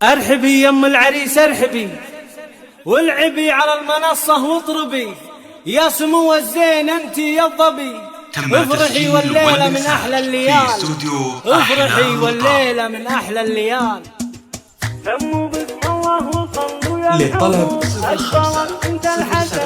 ارحبي يم العريس ارحبي والعبي على المنصة واطربي يا سمو الزين انت يا الظبي. افرحي والليلة من احلى الليال، افرحي والليلة من احلى الليال. سموا بسم الله وصلوا يا لطلب انت الحسن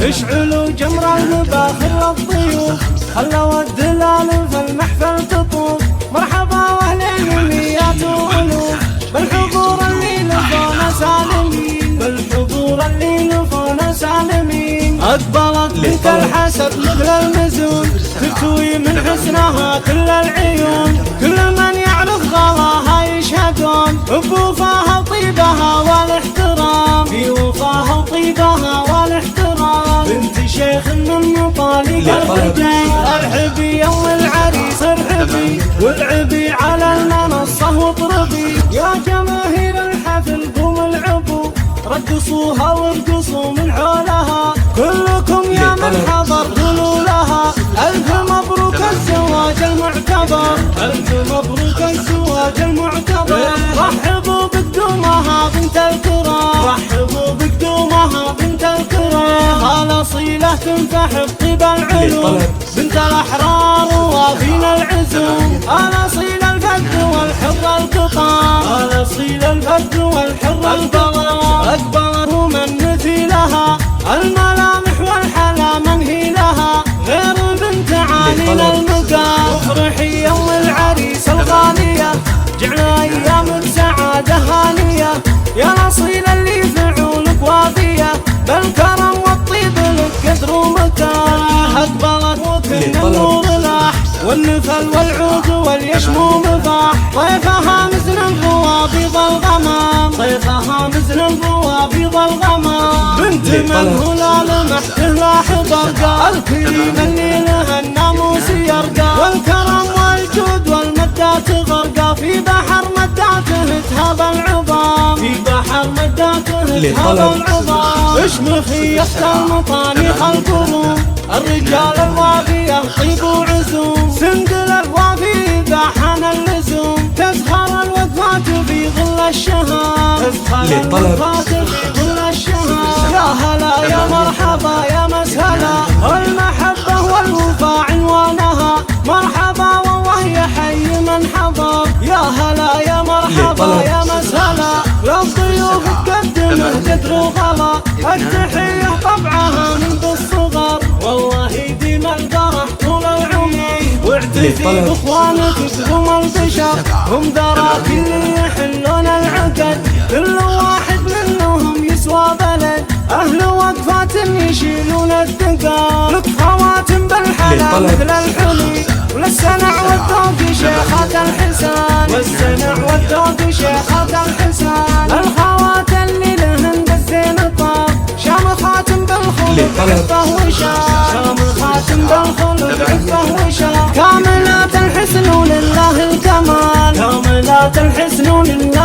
اشعلوا جمر المباخر للضيوف، خلوا الدلال في المحفل تطوف. مرحبا واهلين الميات والوف، بالحضور اللي لفونا سالمين، بالحضور اللي لفونا سالمين. اقبلت بنت الحسن مثل المزون، تكوي من حسنها كل العيون. كل من يعرف غلاها يشهدون بوفاها وطيبها والاحترام، في وفاها وطيبها والاحترام. بنت شيخ من مطالق الرجال، ارحبي يوم العريس ارحبي والعبي على المنصة واطربي. يا جماهير الحفل قوموا العبوا، رقصوها وارقصوا من حولها. كلكم يا من حضر قولوا لها ألف مبروك الزواج المعتبر، ألف مبروك الزواج المعتبر. رحبوا بقدومها بنت الكرام، رحبوا بقدومها بنت الكرام. الأصيلة تنفح بطيب العلوم، بنت الأحرار ووافين العزوم. الأصيل الفد والحر القطام، الأصيل الفد والحر القطام. أكبر من مثيلها الملامح والحلا منهي لها، غير بنت عالي المقام. افرحي يوم العريس الغالية، جعلنا ايام بسعادة هانية. يا الاصيل اللي فعولك وافية، بالكرم والطيب لك قدر ومكان. اقبلت وكل النور لاح، والنفل والعود واليشموم باح. طيفها مزن الروابيض الغمام، طيفها مزن الروابيض الغمام. بنت منهولة لمحته لاحظ ارقى، الكريم اللي له الناموس يرقى. والكرم والجود والمدات غرقى، في بحر مداته تهاب العظام، في بحر مداته تهاب العظام. اشمخي يخت المطانيخ القروم، الرجال الوافية طيب وعزوم. سندل الوافي ذا حان اللزوم، تزهر الوقفات في ظل الشهام، تزهر الوقفات في ظل الشهام. يا هلا يا مرحبا يا مسهلا، المحبة والوفاء عنوانها. مرحبا والله يحيي من حضر، يا هلا يا مرحبا يا مسهلا. للضيوف تقدمه قدر وغلا، التحية طبعها من بالصغر. والله يديم الفرح طول العمر، واعتزي باخوانك تقوم البشر. هم ذراك اللي يحلون العقد، كل واحد منهم يسوى بلد. اهل وقفات يشيلون الثقال، لك خواتم بالحلا مثل الحلي. وللسنع والذوق شيخات الحسان، والسنع والذوق شيخات الحسان. الخوات اللي لهن بالزين طاب، شام خاتم بالخلق عفه وشام، شام خاتم بالخلق عفه وشام. كاملات الحسن ولله الكمال، كاملات الحسن ولله